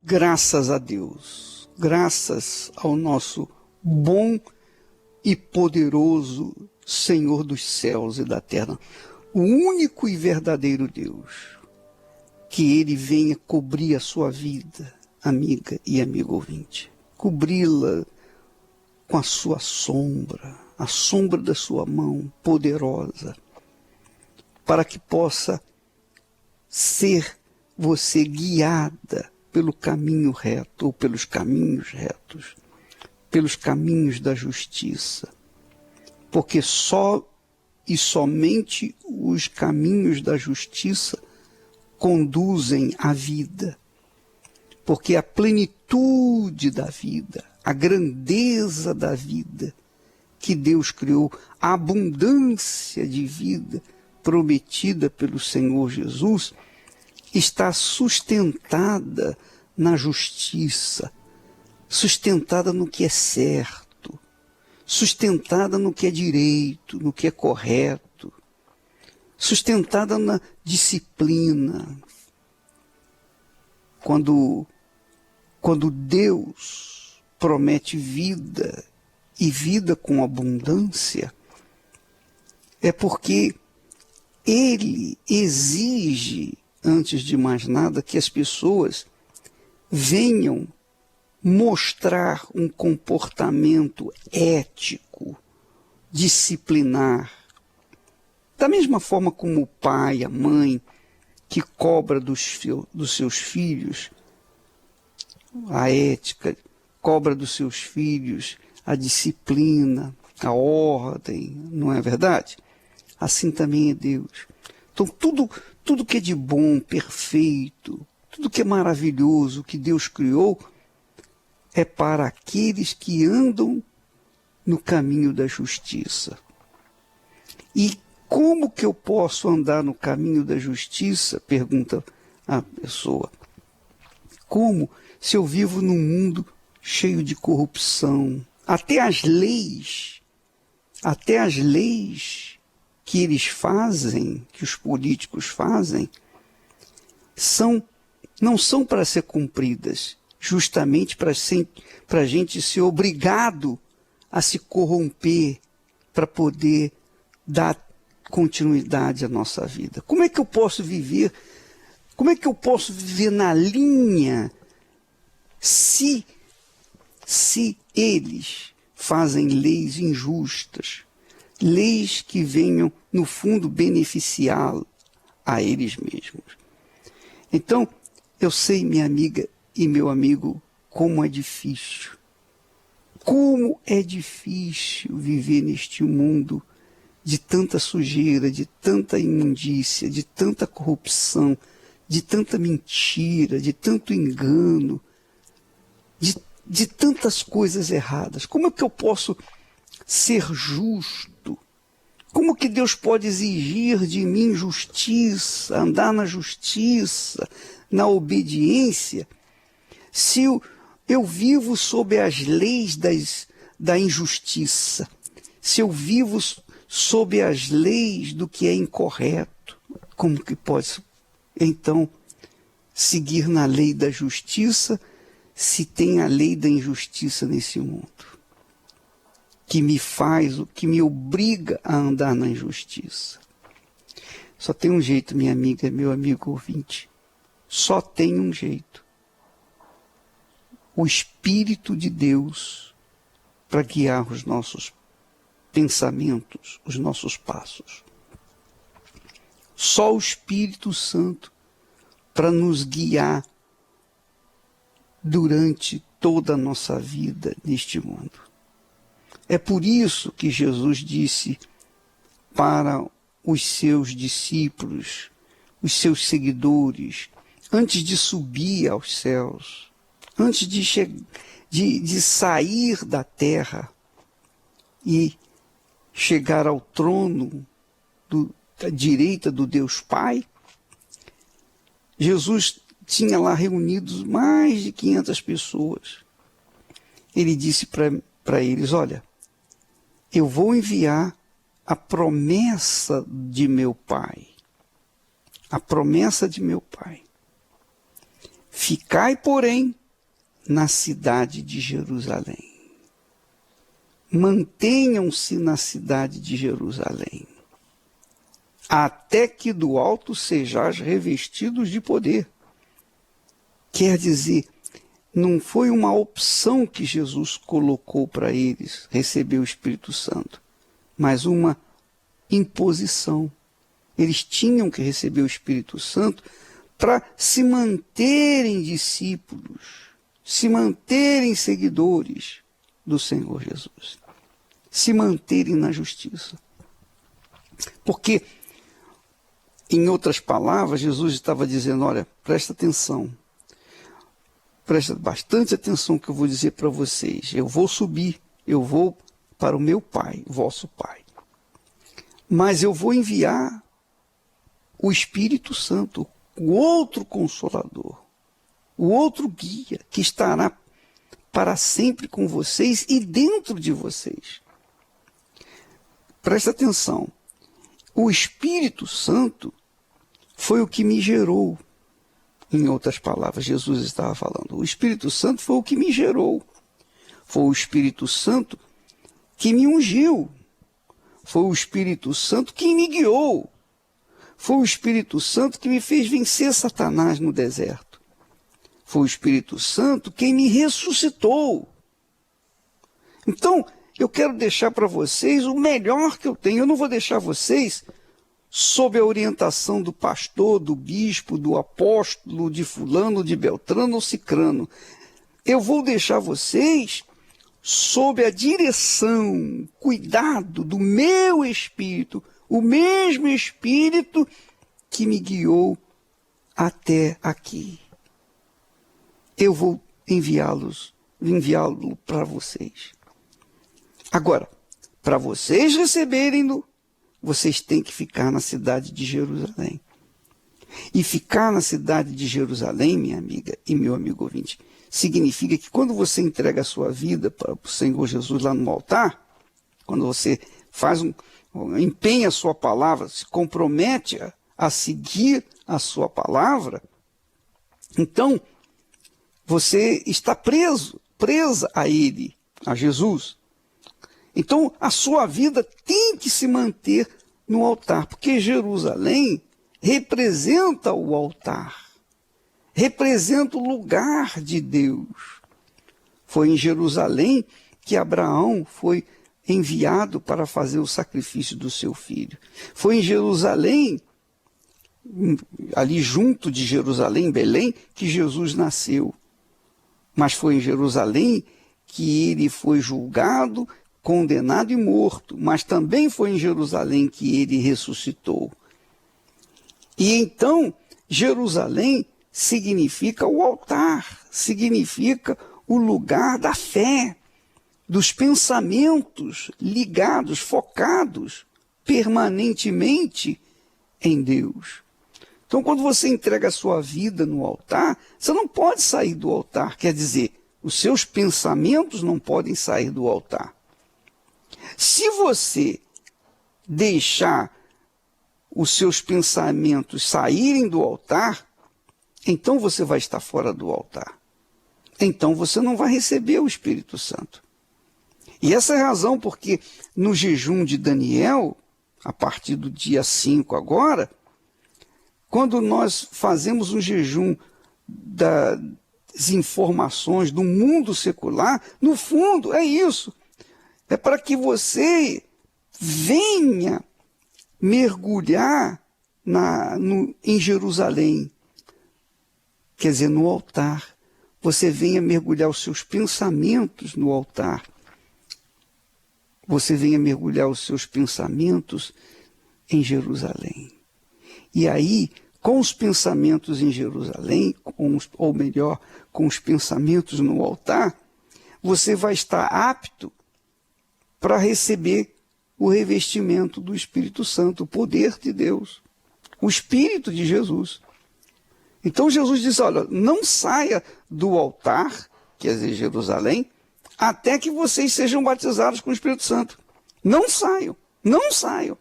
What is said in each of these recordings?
Graças a Deus, graças ao nosso bom e poderoso Senhor dos céus e da terra, o único e verdadeiro Deus, que Ele venha cobrir a sua vida, amiga e amigo ouvinte, cobri-la com a sua sombra, a sombra da sua mão poderosa, para que possa ser você guiada pelo caminho reto, ou pelos caminhos retos, pelos caminhos da justiça. Porque só e somente os caminhos da justiça conduzem à vida. Porque a plenitude da vida, a grandeza da vida que Deus criou, a abundância de vida prometida pelo Senhor Jesus, está sustentada na justiça, sustentada no que é certo, sustentada no que é direito, no que é correto, sustentada na disciplina. Quando Deus promete vida e vida com abundância, é porque Ele exige, antes de mais nada, que as pessoas venham mostrar um comportamento ético, disciplinar. Da mesma forma como o pai, a mãe, que cobra dos seus filhos a ética, cobra dos seus filhos a disciplina, a ordem, não é verdade? Assim também é Deus. Então tudo que é de bom, perfeito, tudo que é maravilhoso que Deus criou é para aqueles que andam no caminho da justiça. E como que eu posso andar no caminho da justiça? Pergunta a pessoa. Como? Se eu vivo num mundo cheio de corrupção. Até as leis que eles fazem, que os políticos fazem, não são para ser cumpridas, justamente para a gente ser obrigado a se corromper para poder dar continuidade à nossa vida. Como é que eu posso viver? Como é que eu posso viver na linha se eles fazem leis injustas, leis que venham, no fundo, beneficiá-lo a eles mesmos? Então, eu sei, minha amiga e meu amigo, como é difícil. Como é difícil viver neste mundo de tanta sujeira, de tanta imundícia, de tanta corrupção, de tanta mentira, de tanto engano, de tantas coisas erradas. Como é que eu posso ser justo? Como que Deus pode exigir de mim justiça, andar na justiça, na obediência, se eu vivo sob as leis da injustiça, se eu vivo sob as leis do que é incorreto? Como que pode, então, seguir na lei da justiça se tem a lei da injustiça nesse mundo? Que me obriga a andar na injustiça. Só tem um jeito, minha amiga, meu amigo ouvinte. Só tem um jeito. O Espírito de Deus para guiar os nossos pensamentos, os nossos passos. Só o Espírito Santo para nos guiar durante toda a nossa vida neste mundo. É por isso que Jesus disse para os seus discípulos, os seus seguidores, antes de subir aos céus, antes de sair da terra e chegar ao trono da direita do Deus Pai, Jesus tinha lá reunidos mais de 500 pessoas. Ele disse para eles: olha, eu vou enviar a promessa de meu Pai. A promessa de meu Pai. Ficai, porém, na cidade de Jerusalém. Mantenham-se na cidade de Jerusalém, até que do alto sejais revestidos de poder. Quer dizer, não foi uma opção que Jesus colocou para eles receber o Espírito Santo, mas uma imposição. Eles tinham que receber o Espírito Santo para se manterem discípulos, se manterem seguidores do Senhor Jesus, se manterem na justiça. Porque, em outras palavras, Jesus estava dizendo, olha, presta atenção, presta bastante atenção que eu vou dizer para vocês. Eu vou subir, eu vou para o meu Pai, vosso Pai. Mas eu vou enviar o Espírito Santo, o outro Consolador, o outro guia que estará para sempre com vocês e dentro de vocês. Presta atenção. O Espírito Santo foi o que me gerou. Em outras palavras, Jesus estava falando. O Espírito Santo foi o que me gerou. Foi o Espírito Santo que me ungiu. Foi o Espírito Santo que me guiou. Foi o Espírito Santo que me fez vencer Satanás no deserto. Foi o Espírito Santo quem me ressuscitou. Então, eu quero deixar para vocês o melhor que eu tenho. Eu não vou deixar vocês sob a orientação do pastor, do bispo, do apóstolo, de fulano, de Beltrano ou Cicrano. Eu vou deixar vocês sob a direção, cuidado do meu Espírito, o mesmo Espírito que me guiou até aqui. Eu vou enviá-lo para vocês. Agora, para vocês receberem-no, vocês têm que ficar na cidade de Jerusalém. E ficar na cidade de Jerusalém, minha amiga e meu amigo ouvinte, significa que quando você entrega a sua vida para o Senhor Jesus lá no altar, quando você empenha a sua palavra, se compromete a seguir a sua palavra, então você está presa a Ele, a Jesus. Então, a sua vida tem que se manter no altar, porque Jerusalém representa o altar, representa o lugar de Deus. Foi em Jerusalém que Abraão foi enviado para fazer o sacrifício do seu filho. Foi em Jerusalém, ali junto de Jerusalém, Belém, que Jesus nasceu. Mas foi em Jerusalém que ele foi julgado, condenado e morto, mas também foi em Jerusalém que ele ressuscitou. E então, Jerusalém significa o altar, significa o lugar da fé, dos pensamentos ligados, focados permanentemente em Deus. Então, quando você entrega a sua vida no altar, você não pode sair do altar, quer dizer, os seus pensamentos não podem sair do altar. Se você deixar os seus pensamentos saírem do altar, então você vai estar fora do altar. Então você não vai receber o Espírito Santo. E essa é a razão porque no jejum de Daniel, a partir do dia 5 agora, quando nós fazemos um jejum das informações do mundo secular, no fundo é isso. É para que venha mergulhar em Jerusalém, quer dizer, no altar. Você venha mergulhar os seus pensamentos no altar. Você venha mergulhar os seus pensamentos em Jerusalém. E aí, com os pensamentos em Jerusalém, ou melhor, com os pensamentos no altar, você vai estar apto para receber o revestimento do Espírito Santo, o poder de Deus, o Espírito de Jesus. Então Jesus disse, olha, não saia do altar, quer dizer, Jerusalém, até que vocês sejam batizados com o Espírito Santo. Não saiam, não saiam.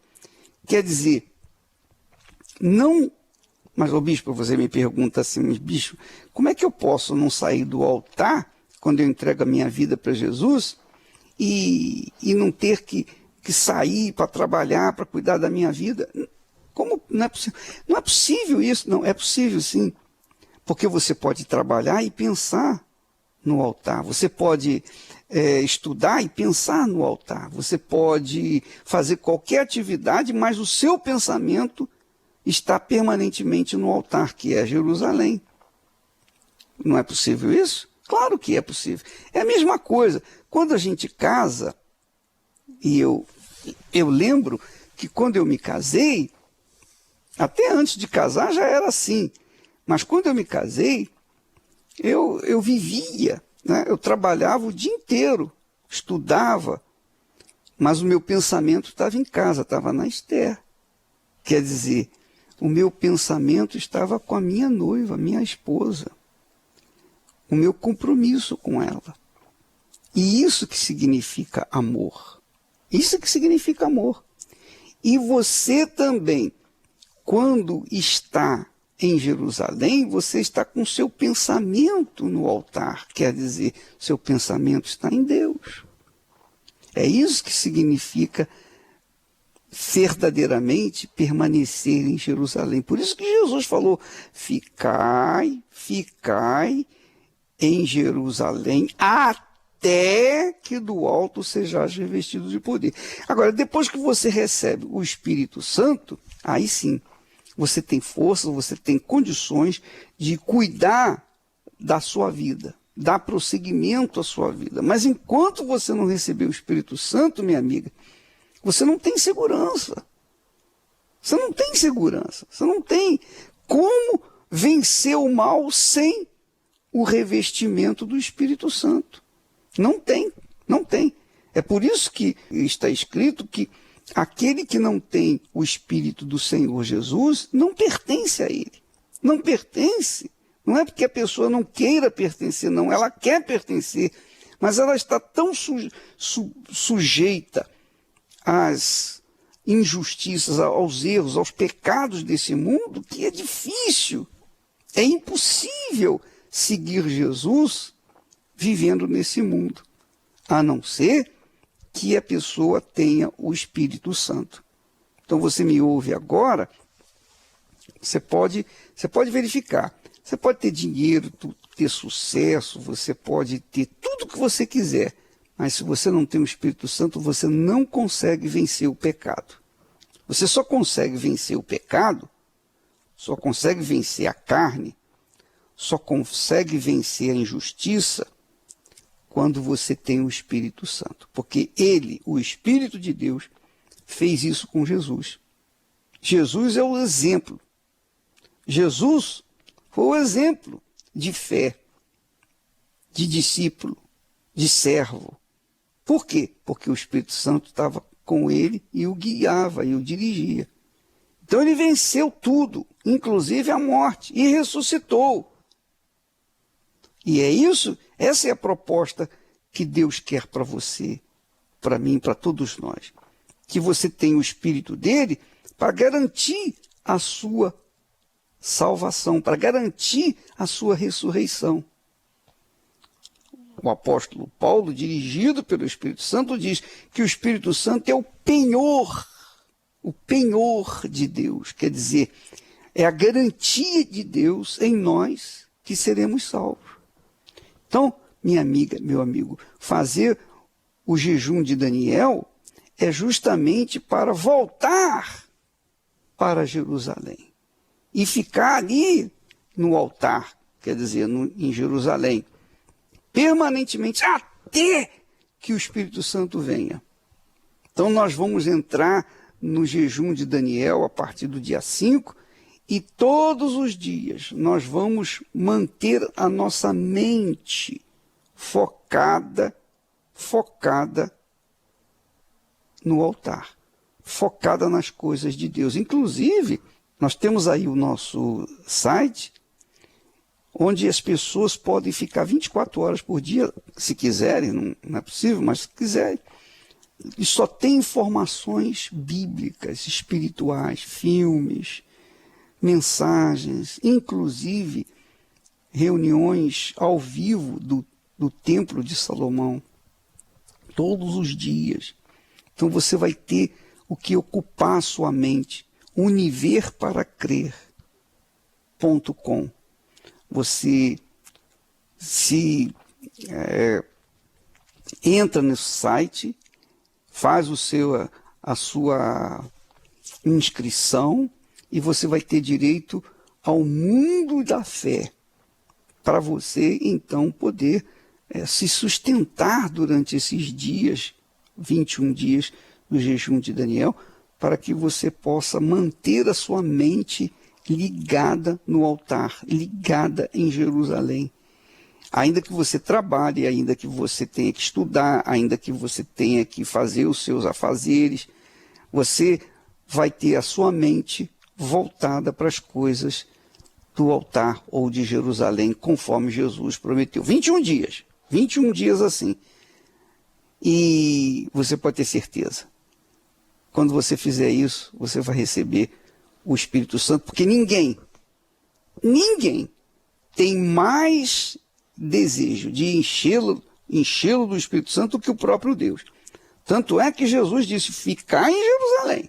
Quer dizer, não Mas, ô bispo, você me pergunta assim, mas, bicho, como é que eu posso não sair do altar quando eu entrego a minha vida para Jesus e não ter que sair para trabalhar, para cuidar da minha vida? Como não é possível? Não é possível isso, não. É possível sim. Porque você pode trabalhar e pensar no altar. Você pode estudar e pensar no altar. Você pode fazer qualquer atividade, mas o seu pensamento está permanentemente no altar, que é Jerusalém. Não é possível isso? Claro que é possível. É a mesma coisa. Quando a gente casa, e eu lembro que quando eu me casei, até antes de casar já era assim, mas quando eu me casei, eu vivia, né? Eu trabalhava o dia inteiro, estudava, mas o meu pensamento estava em casa, estava na Esther. Quer dizer, o meu pensamento estava com a minha noiva, minha esposa, o meu compromisso com ela. E isso que significa amor. Isso que significa amor. E você também, quando está em Jerusalém, você está com seu pensamento no altar. Quer dizer, seu pensamento está em Deus. É isso que significa verdadeiramente permanecer em Jerusalém. Por isso que Jesus falou, ficai em Jerusalém até que do alto sejais revestido de poder. Agora, depois que você recebe o Espírito Santo, aí sim, você tem força, você tem condições de cuidar da sua vida, dar prosseguimento à sua vida. Mas enquanto você não receber o Espírito Santo, minha amiga, você não tem segurança. Você não tem segurança. Você não tem como vencer o mal sem o revestimento do Espírito Santo. Não tem, não tem. É por isso que está escrito que aquele que não tem o Espírito do Senhor Jesus não pertence a ele. Não pertence. Não é porque a pessoa não queira pertencer, não. Ela quer pertencer, mas ela está tão sujeita às injustiças, aos erros, aos pecados desse mundo, que é difícil, é impossível seguir Jesus vivendo nesse mundo, a não ser que a pessoa tenha o Espírito Santo. Então você me ouve agora, você pode verificar, você pode ter dinheiro, ter sucesso, você pode ter tudo o que você quiser, mas se você não tem o Espírito Santo, você não consegue vencer o pecado. Você só consegue vencer o pecado, só consegue vencer a carne, só consegue vencer a injustiça quando você tem o Espírito Santo. Porque ele, o Espírito de Deus, fez isso com Jesus. Jesus é o exemplo. Jesus foi o exemplo de fé, de discípulo, de servo. Por quê? Porque o Espírito Santo estava com ele e o guiava e o dirigia. Então ele venceu tudo, inclusive a morte, e ressuscitou. E é isso, essa é a proposta que Deus quer para você, para mim, para todos nós. Que você tenha o Espírito dele para garantir a sua salvação, para garantir a sua ressurreição. O apóstolo Paulo, dirigido pelo Espírito Santo, diz que o Espírito Santo é o penhor de Deus. Quer dizer, é a garantia de Deus em nós que seremos salvos. Então, minha amiga, meu amigo, fazer o jejum de Daniel é justamente para voltar para Jerusalém e ficar ali no altar, quer dizer, em Jerusalém, permanentemente, até que o Espírito Santo venha. Então nós vamos entrar no jejum de Daniel a partir do dia 5 e todos os dias nós vamos manter a nossa mente focada no altar, focada nas coisas de Deus. Inclusive, nós temos aí o nosso site, onde as pessoas podem ficar 24 horas por dia, se quiserem, não é possível, mas se quiserem. E só tem informações bíblicas, espirituais, filmes, mensagens, inclusive reuniões ao vivo do Templo de Salomão, todos os dias. Então você vai ter o que ocupar a sua mente, univerparacrer.com. Você entra nesse site, faz a sua inscrição e você vai ter direito ao mundo da fé, para você então poder se sustentar durante esses dias, 21 dias do jejum de Daniel, para que você possa manter a sua mente ligada no altar, ligada em Jerusalém. Ainda que você trabalhe, ainda que você tenha que estudar, ainda que você tenha que fazer os seus afazeres, você vai ter a sua mente voltada para as coisas do altar ou de Jerusalém, conforme Jesus prometeu. 21 dias assim. E você pode ter certeza, quando você fizer isso, você vai receber o Espírito Santo, porque ninguém tem mais desejo de enchê-lo do Espírito Santo do que o próprio Deus. Tanto é que Jesus disse, ficai em Jerusalém,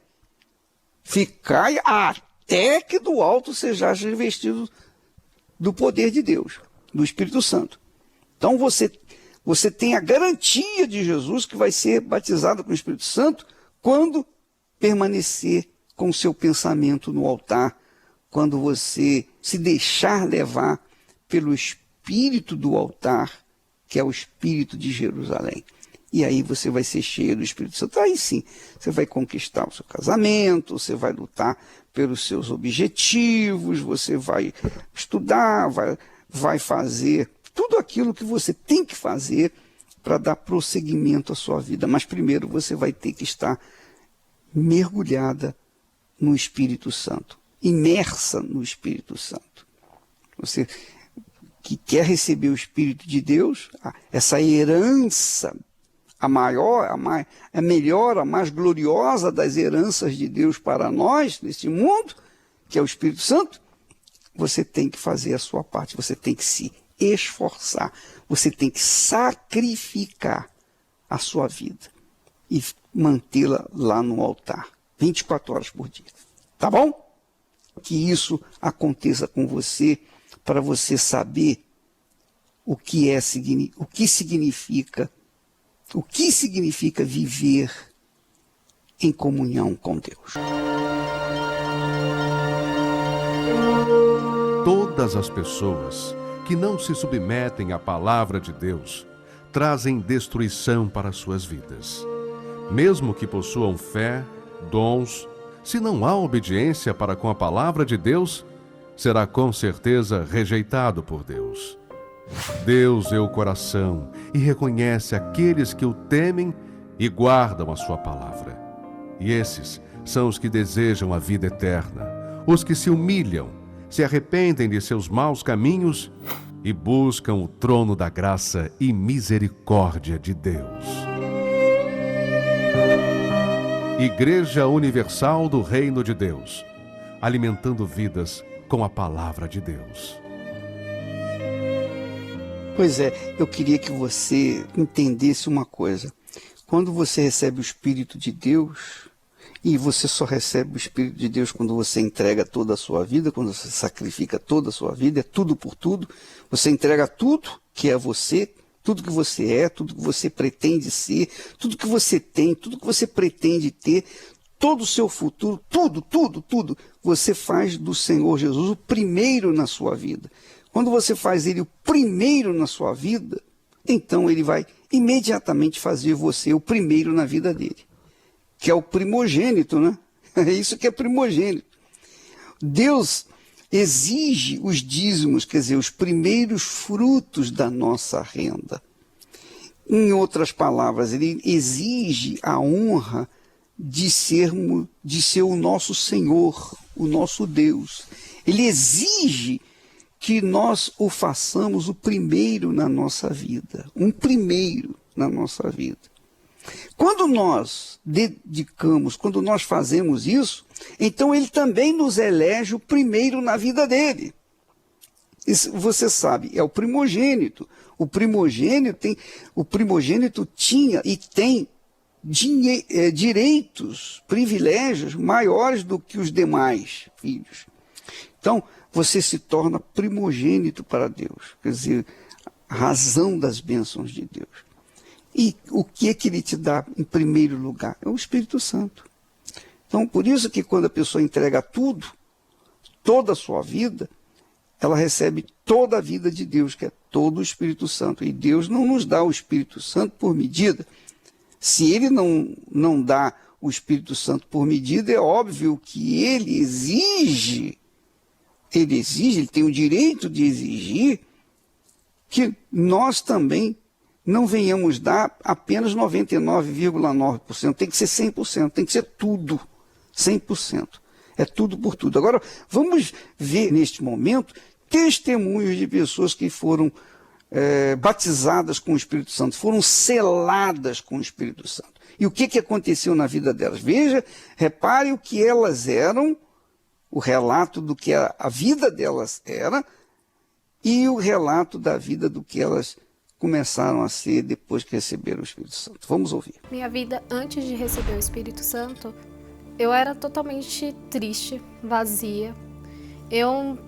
ficai até que do alto sejais revestido do poder de Deus, do Espírito Santo. Então você tem a garantia de Jesus que vai ser batizado com o Espírito Santo quando permanecer com o seu pensamento no altar, quando você se deixar levar pelo Espírito do altar, que é o Espírito de Jerusalém. E aí você vai ser cheio do Espírito Santo. Aí sim, você vai conquistar o seu casamento, você vai lutar pelos seus objetivos, você vai estudar, vai fazer tudo aquilo que você tem que fazer para dar prosseguimento à sua vida. Mas primeiro você vai ter que estar mergulhada no Espírito Santo, imersa no Espírito Santo. Você que quer receber o Espírito de Deus, essa herança, a melhor, a mais gloriosa das heranças de Deus para nós, neste mundo, que é o Espírito Santo, você tem que fazer a sua parte, você tem que se esforçar, você tem que sacrificar a sua vida e mantê-la lá no altar, 24 horas por dia. Tá bom? Que isso aconteça com você, para você saber o que significa viver em comunhão com Deus. Todas as pessoas que não se submetem à palavra de Deus trazem destruição para suas vidas. Mesmo que possuam fé, dons, se não há obediência para com a palavra de Deus, será com certeza rejeitado por Deus. Deus é o coração e reconhece aqueles que o temem e guardam a sua palavra. E esses são os que desejam a vida eterna, os que se humilham, se arrependem de seus maus caminhos e buscam o trono da graça e misericórdia de Deus. Igreja Universal do Reino de Deus, alimentando vidas com a palavra de Deus. Pois é, eu queria que você entendesse uma coisa. Quando você recebe o Espírito de Deus, e você só recebe o Espírito de Deus quando você entrega toda a sua vida, quando você sacrifica toda a sua vida, é tudo por tudo, você entrega tudo que é você, tudo que você é, tudo que você pretende ser, tudo que você tem, tudo que você pretende ter, todo o seu futuro, tudo, você faz do Senhor Jesus o primeiro na sua vida. Quando você faz ele o primeiro na sua vida, então ele vai imediatamente fazer você o primeiro na vida dele, que é o primogênito, né? É isso que é primogênito. Deus exige os dízimos, quer dizer, os primeiros frutos da nossa renda. Em outras palavras, ele exige a honra de ser o nosso Senhor, o nosso Deus. Ele exige que nós o façamos o primeiro na nossa vida, um primeiro na nossa vida. Quando nós dedicamos, quando nós fazemos isso, Então ele também nos elege o primeiro na vida dele. Isso, você sabe, é o primogênito. O primogênito tinha e tem direitos, privilégios maiores do que os demais filhos. Então, você se torna primogênito para Deus, quer dizer, a razão das bênçãos de Deus. E o que é que ele te dá em primeiro lugar? É o Espírito Santo. Então, por isso que quando a pessoa entrega tudo, toda a sua vida, ela recebe toda a vida de Deus, que é todo o Espírito Santo. E Deus não nos dá o Espírito Santo por medida. Se ele não dá o Espírito Santo por medida, é óbvio que ele exige, ele tem o direito de exigir que nós também não venhamos dar apenas 99,9%. Tem que ser 100%, tem que ser tudo, 100%. É tudo por tudo. Agora, vamos ver neste momento testemunhos de pessoas que foram batizadas com o Espírito Santo, foram seladas com o Espírito Santo. E o que aconteceu na vida delas? Veja, repare o que elas eram, o relato do que a vida delas era e o relato da vida do que elas começaram a ser depois que receberam o Espírito Santo. Vamos ouvir. Minha vida antes de receber o Espírito Santo, eu era totalmente triste, vazia. Eu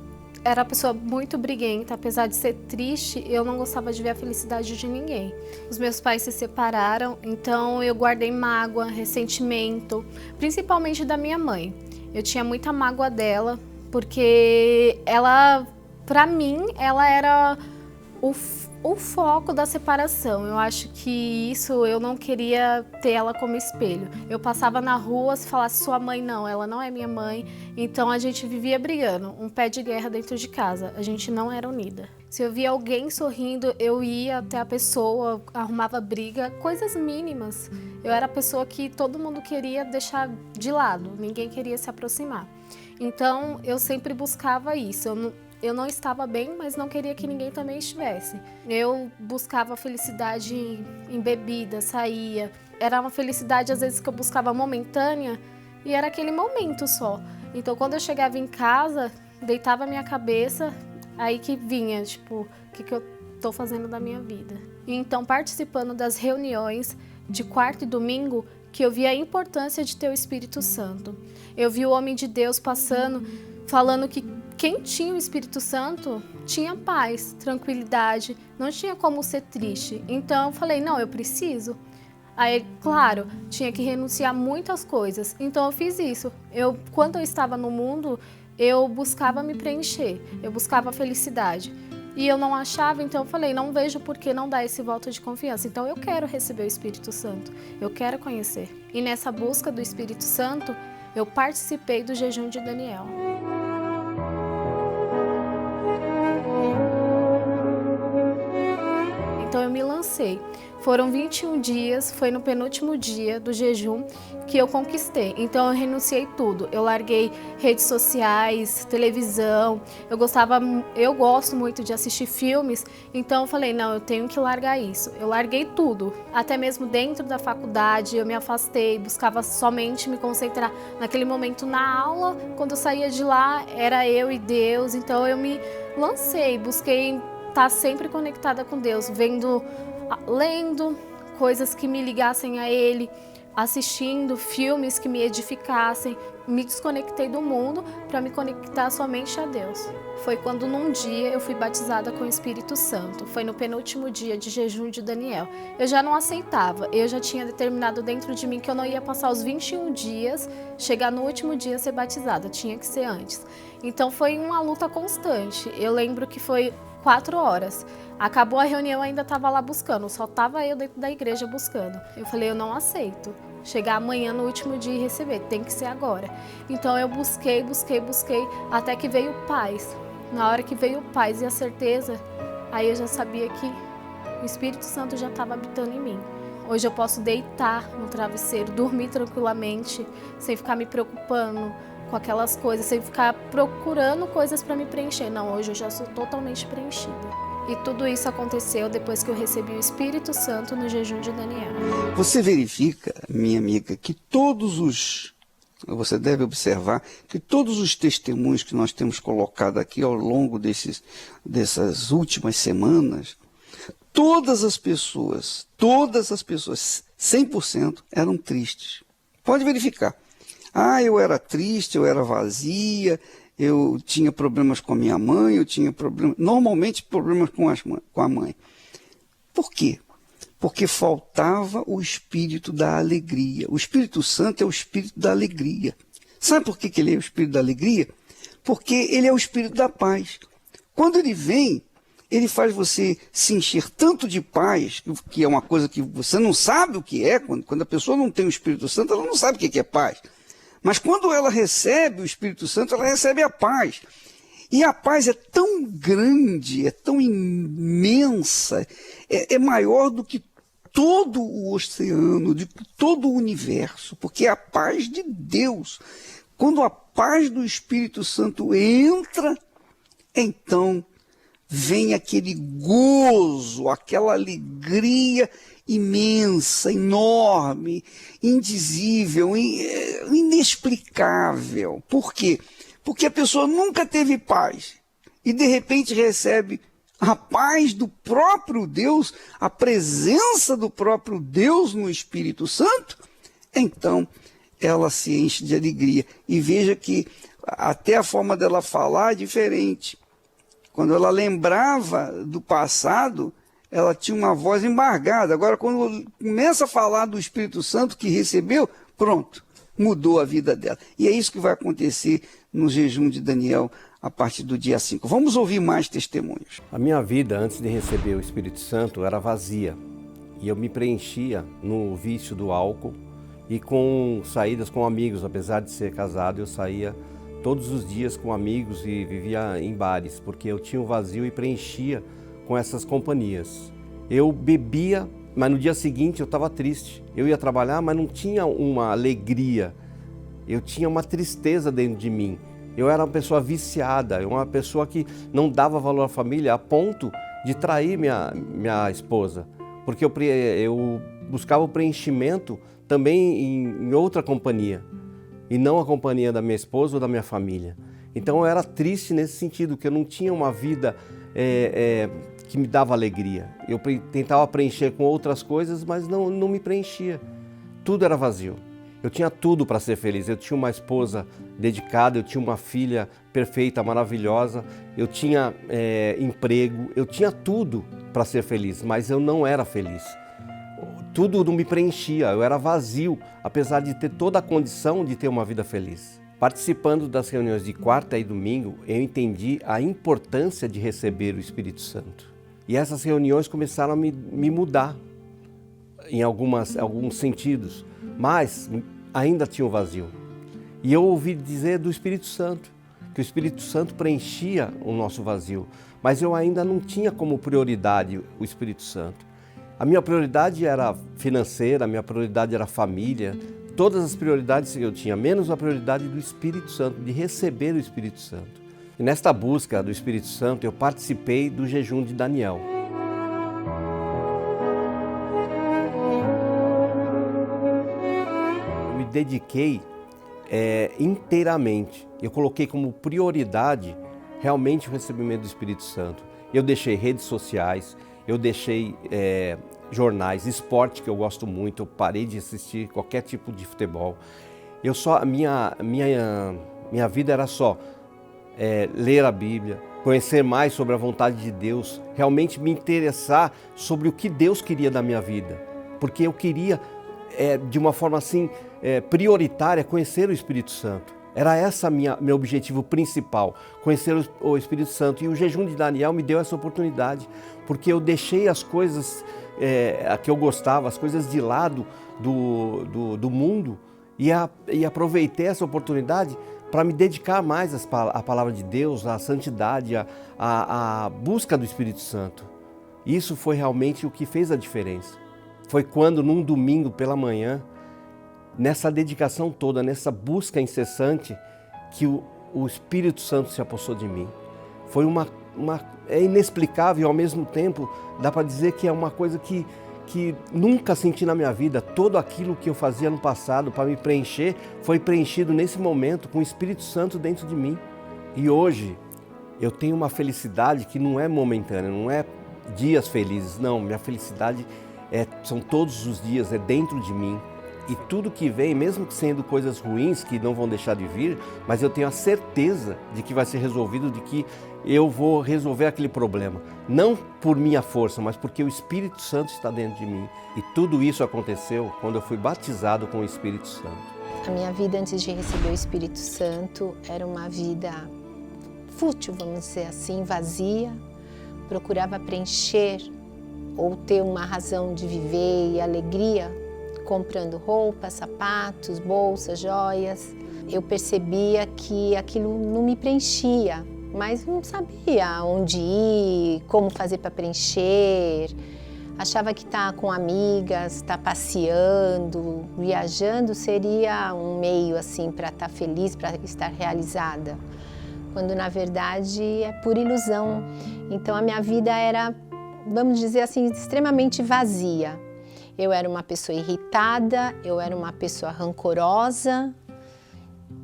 era uma pessoa muito briguenta, apesar de ser triste, eu não gostava de ver a felicidade de ninguém. Os meus pais se separaram, então eu guardei mágoa, ressentimento, principalmente da minha mãe. Eu tinha muita mágoa dela, porque ela, pra mim, ela era o foco da separação. Eu acho que isso eu não queria ter ela como espelho. Eu passava na rua, se falasse sua mãe, não, ela não é minha mãe. Então a gente vivia brigando, um pé de guerra dentro de casa. A gente não era unida. Se eu via alguém sorrindo, eu ia até a pessoa, arrumava briga, coisas mínimas. Eu era a pessoa que todo mundo queria deixar de lado, ninguém queria se aproximar. Então eu sempre buscava isso. Eu não estava bem, mas não queria que ninguém também estivesse. Eu buscava felicidade em bebida, saía. Era uma felicidade, às vezes, que eu buscava momentânea e era aquele momento só. Então, quando eu chegava em casa, deitava a minha cabeça, aí que vinha, tipo, o que eu tô fazendo da minha vida. E então, participando das reuniões de quarta e domingo, que eu vi a importância de ter o Espírito Santo. Eu vi o homem de Deus passando, falando que quem tinha o Espírito Santo tinha paz, tranquilidade, não tinha como ser triste. Então eu falei, não, eu preciso. Aí, claro, tinha que renunciar a muitas coisas. Então eu fiz isso. Quando eu estava no mundo, eu buscava me preencher, eu buscava felicidade. E eu não achava, então eu falei, não vejo por que não dar esse voto de confiança. Então eu quero receber o Espírito Santo, eu quero conhecer. E nessa busca do Espírito Santo, eu participei do jejum de Daniel. Então eu me lancei. Foram 21 dias, foi no penúltimo dia do jejum que eu conquistei. Então eu renunciei tudo. Eu larguei redes sociais, televisão. Eu gosto muito de assistir filmes, então eu falei, não, eu tenho que largar isso. Eu larguei tudo. Até mesmo dentro da faculdade, eu me afastei, buscava somente me concentrar naquele momento na aula. Quando eu saía de lá, era eu e Deus. Então eu me lancei, busquei estar sempre conectada com Deus, lendo coisas que me ligassem a Ele, assistindo filmes que me edificassem. Me desconectei do mundo para me conectar somente a Deus. Foi quando num dia eu fui batizada com o Espírito Santo. Foi no penúltimo dia de jejum de Daniel. Eu já não aceitava, eu já tinha determinado dentro de mim que eu não ia passar os 21 dias, chegar no último dia a ser batizada, tinha que ser antes. Então foi uma luta constante. Eu lembro que foi 4 horas. Acabou a reunião, eu ainda estava lá buscando, só estava eu dentro da igreja buscando. Eu falei, eu não aceito chegar amanhã no último dia e receber, tem que ser agora. Então eu busquei, até que veio paz. Na hora que veio paz e a certeza, aí eu já sabia que o Espírito Santo já estava habitando em mim. Hoje eu posso deitar no travesseiro, dormir tranquilamente, sem ficar me preocupando com aquelas coisas, sem ficar procurando coisas para me preencher. Não, hoje eu já sou totalmente preenchida. E tudo isso aconteceu depois que eu recebi o Espírito Santo no jejum de Daniel. Você verifica, minha amiga, que todos os Você deve observar que todos os testemunhos que nós temos colocado aqui ao longo dessas últimas semanas, todas as pessoas, 100% eram tristes. Pode verificar. Eu era triste, eu era vazia, eu tinha problemas com a minha mãe, normalmente problemas com a mãe. Por quê? Porque faltava o espírito da alegria. O Espírito Santo é o espírito da alegria. Sabe por que ele é o espírito da alegria? Porque ele é o espírito da paz. Quando ele vem, ele faz você se encher tanto de paz, que é uma coisa que você não sabe o que é. Quando a pessoa não tem o Espírito Santo, ela não sabe o que é paz. Mas quando ela recebe o Espírito Santo, ela recebe a paz. E a paz é tão grande, é tão imensa, é maior do que todo o oceano, de todo o universo, porque é a paz de Deus. Quando a paz do Espírito Santo entra, então vem aquele gozo, aquela alegria imensa, enorme, indizível, inexplicável. Por quê? Porque a pessoa nunca teve paz e de repente recebe a paz do próprio Deus, a presença do próprio Deus no Espírito Santo, então ela se enche de alegria. E veja que até a forma dela falar é diferente. Quando ela lembrava do passado, ela tinha uma voz embargada. Agora, quando começa a falar do Espírito Santo que recebeu, pronto, mudou a vida dela. E é isso que vai acontecer no jejum de Daniel a partir do dia 5. Vamos ouvir mais testemunhos. A minha vida, antes de receber o Espírito Santo, era vazia. E eu me preenchia no vício do álcool e com saídas com amigos. Apesar de ser casado, eu saía todos os dias com amigos e vivia em bares, porque eu tinha um vazio e preenchia com essas companhias. Eu bebia, mas no dia seguinte eu estava triste. Eu ia trabalhar, mas não tinha uma alegria. Eu tinha uma tristeza dentro de mim. Eu era uma pessoa viciada, uma pessoa que não dava valor à família a ponto de trair minha esposa. Porque eu buscava o preenchimento também em outra companhia, e não a companhia da minha esposa ou da minha família. Então eu era triste nesse sentido, que eu não tinha uma vida que me dava alegria. Eu tentava preencher com outras coisas, mas não me preenchia. Tudo era vazio. Eu tinha tudo para ser feliz. Eu tinha uma esposa dedicada, eu tinha uma filha perfeita, maravilhosa, eu tinha emprego, eu tinha tudo para ser feliz, mas eu não era feliz. Tudo não me preenchia, eu era vazio, apesar de ter toda a condição de ter uma vida feliz. Participando das reuniões de quarta e domingo, eu entendi a importância de receber o Espírito Santo. E essas reuniões começaram a me mudar em alguns sentidos, mas ainda tinha um vazio. E eu ouvi dizer do Espírito Santo, que o Espírito Santo preenchia o nosso vazio, mas eu ainda não tinha como prioridade o Espírito Santo. A minha prioridade era financeira, a minha prioridade era família, todas as prioridades eu tinha, menos a prioridade do Espírito Santo, de receber o Espírito Santo. E nesta busca do Espírito Santo, eu participei do jejum de Daniel. Eu me dediquei inteiramente. Eu coloquei como prioridade realmente o recebimento do Espírito Santo. Eu deixei redes sociais, eu deixei jornais, esporte que eu gosto muito, eu parei de assistir qualquer tipo de futebol. Minha vida era só ler a Bíblia, conhecer mais sobre a vontade de Deus, realmente me interessar sobre o que Deus queria da minha vida, porque eu queria, de uma forma assim, prioritária, conhecer o Espírito Santo. Era esse meu objetivo principal, conhecer o Espírito Santo. E o jejum de Daniel me deu essa oportunidade, porque eu deixei as coisas que eu gostava, as coisas de lado do mundo, e aproveitei essa oportunidade para me dedicar mais à palavra de Deus, à santidade, à busca do Espírito Santo. Isso foi realmente o que fez a diferença. Foi quando, num domingo pela manhã, nessa dedicação toda, nessa busca incessante, que o Espírito Santo se apossou de mim. Foi é inexplicável, ao mesmo tempo, dá para dizer que é uma coisa que que nunca senti na minha vida. Todo aquilo que eu fazia no passado para me preencher foi preenchido nesse momento com o Espírito Santo dentro de mim. E hoje eu tenho uma felicidade que não é momentânea, não é dias felizes, não. Minha felicidade são todos os dias, é dentro de mim. E tudo que vem, mesmo que sendo coisas ruins que não vão deixar de vir, mas eu tenho a certeza de que vai ser resolvido, de que eu vou resolver aquele problema. Não por minha força, mas porque o Espírito Santo está dentro de mim. E tudo isso aconteceu quando eu fui batizado com o Espírito Santo. A minha vida antes de receber o Espírito Santo era uma vida fútil, vamos dizer assim, vazia. Procurava preencher ou ter uma razão de viver e alegria comprando roupas, sapatos, bolsas, joias. Eu percebia que aquilo não me preenchia, mas não sabia onde ir, como fazer para preencher. Achava que estar com amigas, estar passeando, viajando seria um meio assim para estar feliz, para estar realizada, quando na verdade é pura ilusão. Então a minha vida era, vamos dizer assim, extremamente vazia. Eu era uma pessoa irritada, eu era uma pessoa rancorosa,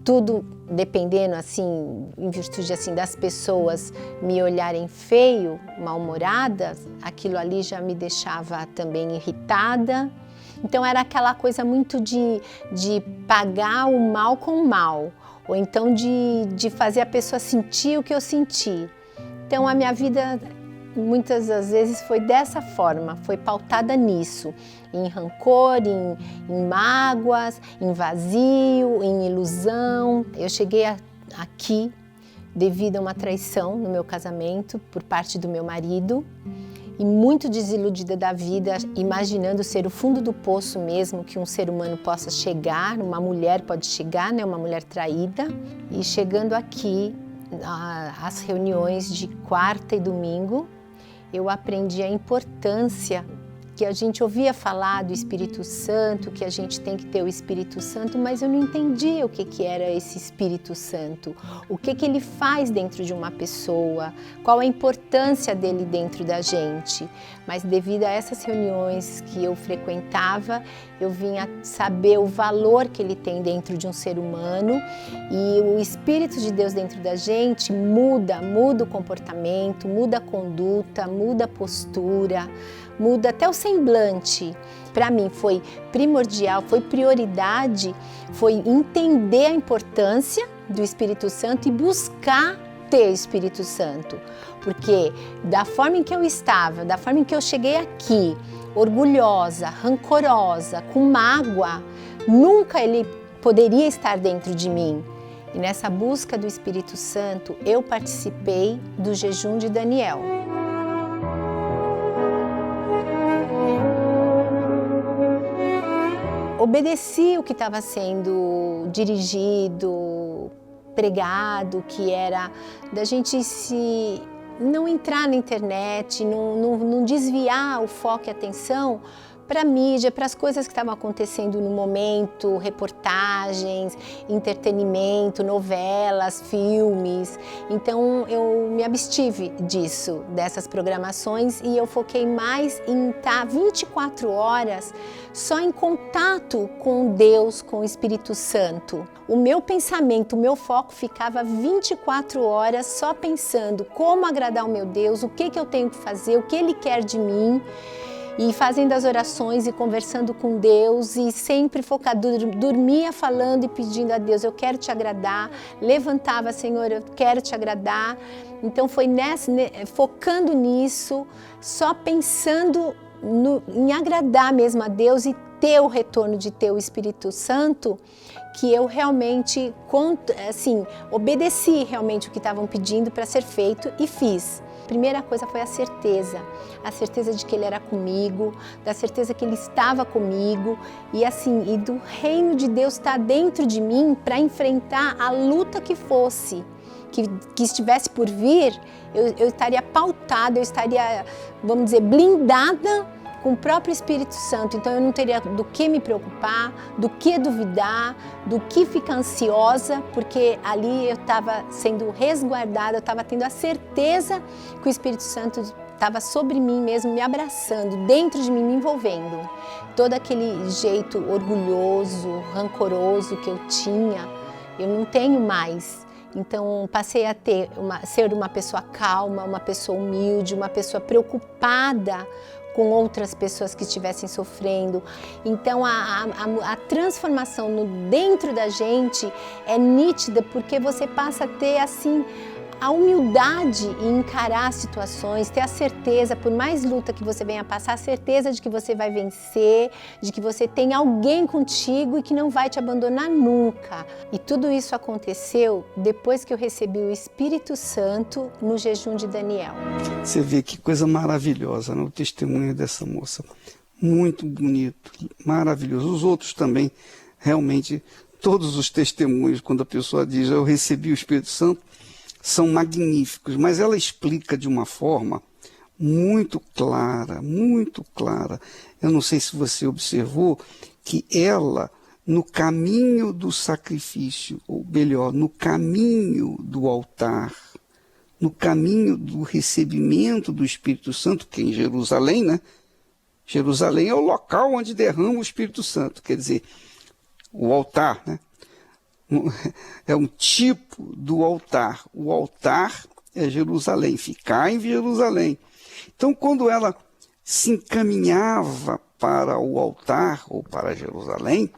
tudo dependendo assim, em virtude assim das pessoas me olharem feio, mal-humorada, aquilo ali já me deixava também irritada. Então era aquela coisa muito de pagar o mal com o mal, ou então de fazer a pessoa sentir o que eu senti. Então a minha vida muitas das vezes foi dessa forma, foi pautada nisso, em rancor, em mágoas, em vazio, em ilusão. Eu cheguei aqui devido a uma traição no meu casamento por parte do meu marido e muito desiludida da vida, imaginando ser o fundo do poço mesmo que um ser humano possa chegar, uma mulher pode chegar, né, uma mulher traída. E chegando aqui, às reuniões de quarta e domingo, eu aprendi a importância que a gente ouvia falar do Espírito Santo, que a gente tem que ter o Espírito Santo, mas eu não entendia o que era esse Espírito Santo, o que ele faz dentro de uma pessoa, qual a importância dele dentro da gente. Mas devido a essas reuniões que eu frequentava, eu vinha saber o valor que ele tem dentro de um ser humano, e o Espírito de Deus dentro da gente muda o comportamento, muda a conduta, muda a postura, muda até o semblante. Para mim foi primordial, foi prioridade, foi entender a importância do Espírito Santo e buscar ter o Espírito Santo. Porque da forma em que eu estava, da forma em que eu cheguei aqui, orgulhosa, rancorosa, com mágoa, nunca ele poderia estar dentro de mim. E nessa busca do Espírito Santo, eu participei do jejum de Daniel. Obedeci o que estava sendo dirigido, pregado, que era da gente não entrar na internet, não desviar o foco e a atenção para a mídia, para as coisas que estavam acontecendo no momento, reportagens, entretenimento, novelas, filmes. Então eu me abstive disso, dessas programações, e eu foquei mais em estar 24 horas só em contato com Deus, com o Espírito Santo. O meu pensamento, o meu foco ficava 24 horas só pensando como agradar o meu Deus, o que eu tenho que fazer, o que Ele quer de mim. E fazendo as orações e conversando com Deus e sempre focado, dormia falando e pedindo a Deus, eu quero te agradar, levantava, Senhor, eu quero te agradar. Então foi focando nisso, só pensando em agradar mesmo a Deus e ter o retorno de ter o Espírito Santo, que eu realmente, assim, obedeci realmente o que estavam pedindo para ser feito e fiz. A primeira coisa foi a certeza de que Ele era comigo, da certeza que Ele estava comigo e assim, e do reino de Deus estar dentro de mim para enfrentar a luta que fosse, que estivesse por vir, eu estaria pautada, eu estaria, vamos dizer, blindada com o próprio Espírito Santo. Então eu não teria do que me preocupar, do que duvidar, do que ficar ansiosa, porque ali eu estava sendo resguardada, eu estava tendo a certeza que o Espírito Santo estava sobre mim mesmo, me abraçando, dentro de mim, me envolvendo. Todo aquele jeito orgulhoso, rancoroso que eu tinha, eu não tenho mais. Então, passei a ser uma pessoa calma, uma pessoa humilde, uma pessoa preocupada com outras pessoas que estivessem sofrendo. Então, a transformação dentro da gente é nítida, porque você passa a ter, assim, a humildade em encarar as situações, ter a certeza, por mais luta que você venha passar, a certeza de que você vai vencer, de que você tem alguém contigo e que não vai te abandonar nunca. E tudo isso aconteceu depois que eu recebi o Espírito Santo no jejum de Daniel. Você vê que coisa maravilhosa, né? O testemunho dessa moça. Muito bonito, maravilhoso. Os outros também, realmente, todos os testemunhos, quando a pessoa diz eu recebi o Espírito Santo, são magníficos, mas ela explica de uma forma muito clara, muito clara. Eu não sei se você observou que ela, no caminho do sacrifício, ou melhor, no caminho do altar, no caminho do recebimento do Espírito Santo, que é em Jerusalém, né? Jerusalém é o local onde derrama o Espírito Santo, quer dizer, o altar, né? É um tipo do altar. O altar é Jerusalém, ficar em Jerusalém. Então, quando ela se encaminhava para o altar ou para Jerusalém,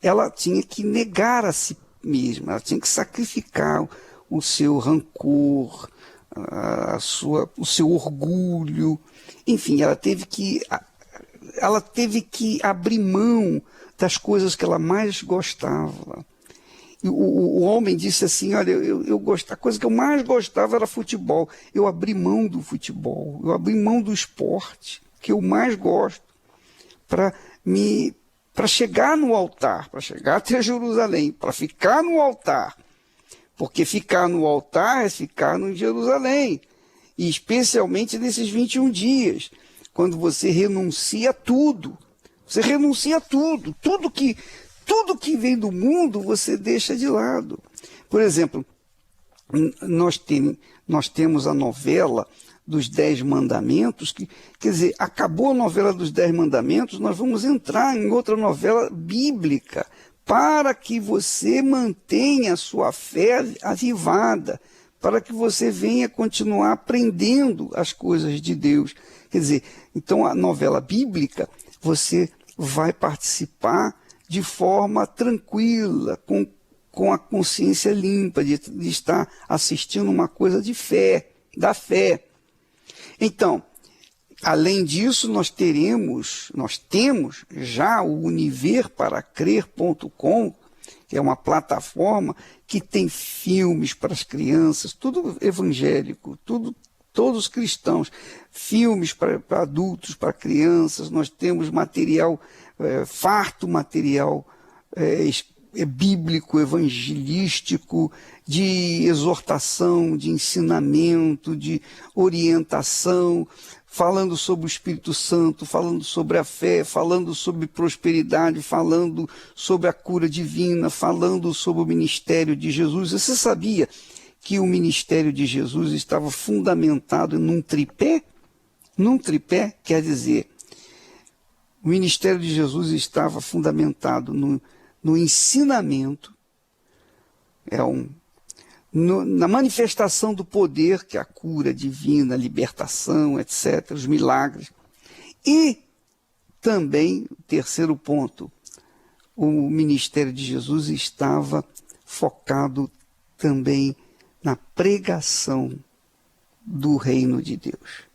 ela tinha que negar a si mesma, ela tinha que sacrificar o seu rancor, o seu orgulho, enfim, ela teve que abrir mão das coisas que ela mais gostava. E o homem disse assim, olha, a coisa que eu mais gostava era futebol. Eu abri mão do futebol, eu abri mão do esporte, que eu mais gosto, para chegar no altar, para chegar até Jerusalém, para ficar no altar. Porque ficar no altar é ficar em Jerusalém. E especialmente nesses 21 dias, quando você renuncia a tudo. Você renuncia a tudo. Tudo que vem do mundo você deixa de lado. Por exemplo, nós temos a novela dos 10 mandamentos, quer dizer, acabou a novela dos 10 mandamentos, nós vamos entrar em outra novela bíblica, para que você mantenha a sua fé avivada, para que você venha continuar aprendendo as coisas de Deus. Quer dizer, então a novela bíblica, você vai participar de forma tranquila, com a consciência limpa, de estar assistindo uma coisa de fé, da fé. Então, além disso, nós temos já o univerparacrer.com, que é uma plataforma que tem filmes para as crianças, tudo evangélico, todos cristãos, filmes para adultos, para crianças, nós temos material, farto material bíblico, evangelístico, de exortação, de ensinamento, de orientação, falando sobre o Espírito Santo, falando sobre a fé, falando sobre prosperidade, falando sobre a cura divina, falando sobre o ministério de Jesus. Você sabia que o ministério de Jesus estava fundamentado num tripé? Num tripé quer dizer, o ministério de Jesus estava fundamentado no ensinamento, na manifestação do poder, que é a cura divina, a libertação, etc., os milagres. E também, terceiro ponto, o ministério de Jesus estava focado também na pregação do reino de Deus.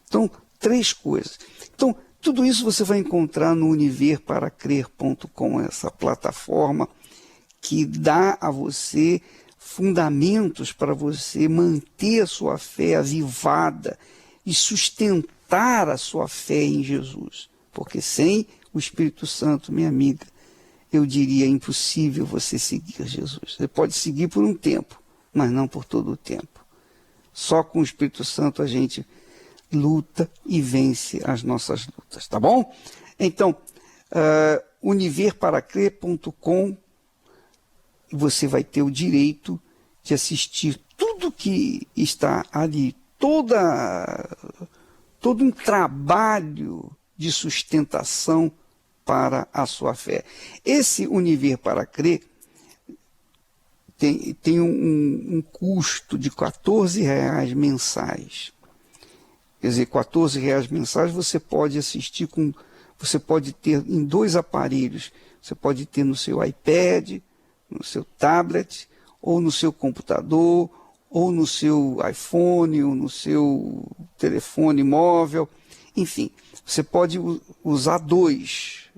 Então, 3 coisas. Então, tudo isso você vai encontrar no univerparacrer.com, essa plataforma que dá a você fundamentos para você manter a sua fé avivada e sustentar a sua fé em Jesus. Porque sem o Espírito Santo, minha amiga, eu diria impossível você seguir Jesus. Você pode seguir por um tempo, mas não por todo o tempo. Só com o Espírito Santo a gente luta e vence as nossas lutas, tá bom? Então, univerparacrer.com, você vai ter o direito de assistir tudo que está ali, todo um trabalho de sustentação para a sua fé. Esse Univer para Crer tem um custo de R$14 mensais. Quer dizer, R$14 mensais você pode assistir você pode ter em 2 aparelhos. Você pode ter no seu iPad, no seu tablet, ou no seu computador, ou no seu iPhone, ou no seu telefone móvel. Enfim, você pode usar dois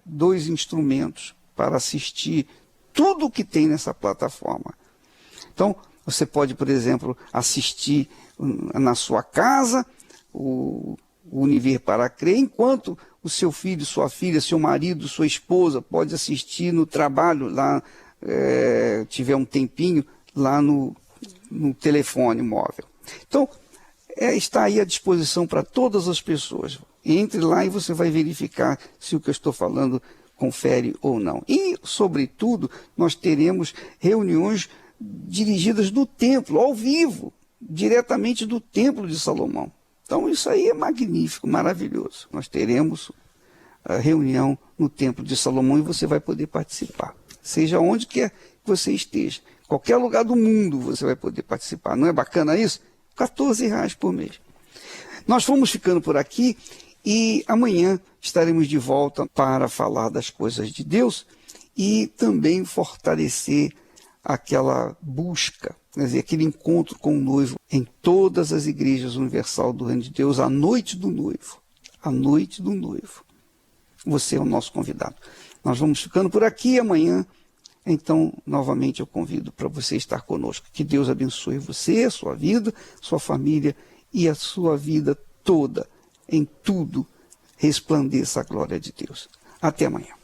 instrumentos para assistir tudo o que tem nessa plataforma. Então, você pode, por exemplo, assistir na sua casa o Univer para Crer, enquanto o seu filho, sua filha, seu marido, sua esposa pode assistir no trabalho, lá tiver um tempinho, lá no telefone móvel. Então, está aí à disposição para todas as pessoas. Entre lá e você vai verificar se o que eu estou falando confere ou não. E, sobretudo, nós teremos reuniões dirigidas do templo, ao vivo, diretamente do Templo de Salomão. Então, isso aí é magnífico, maravilhoso. Nós teremos a reunião no Templo de Salomão e você vai poder participar. Seja onde quer que você esteja. Qualquer lugar do mundo você vai poder participar. Não é bacana isso? R$14 por mês. Nós vamos ficando por aqui e amanhã estaremos de volta para falar das coisas de Deus e também fortalecer aquela busca, quer dizer, aquele encontro com o noivo em todas as igrejas universal do Reino de Deus, a noite do noivo. A noite do noivo. Você é o nosso convidado. Nós vamos ficando por aqui e amanhã, então, novamente eu convido para você estar conosco. Que Deus abençoe você, a sua vida, sua família e a sua vida toda. Em tudo resplandeça a glória de Deus. Até amanhã.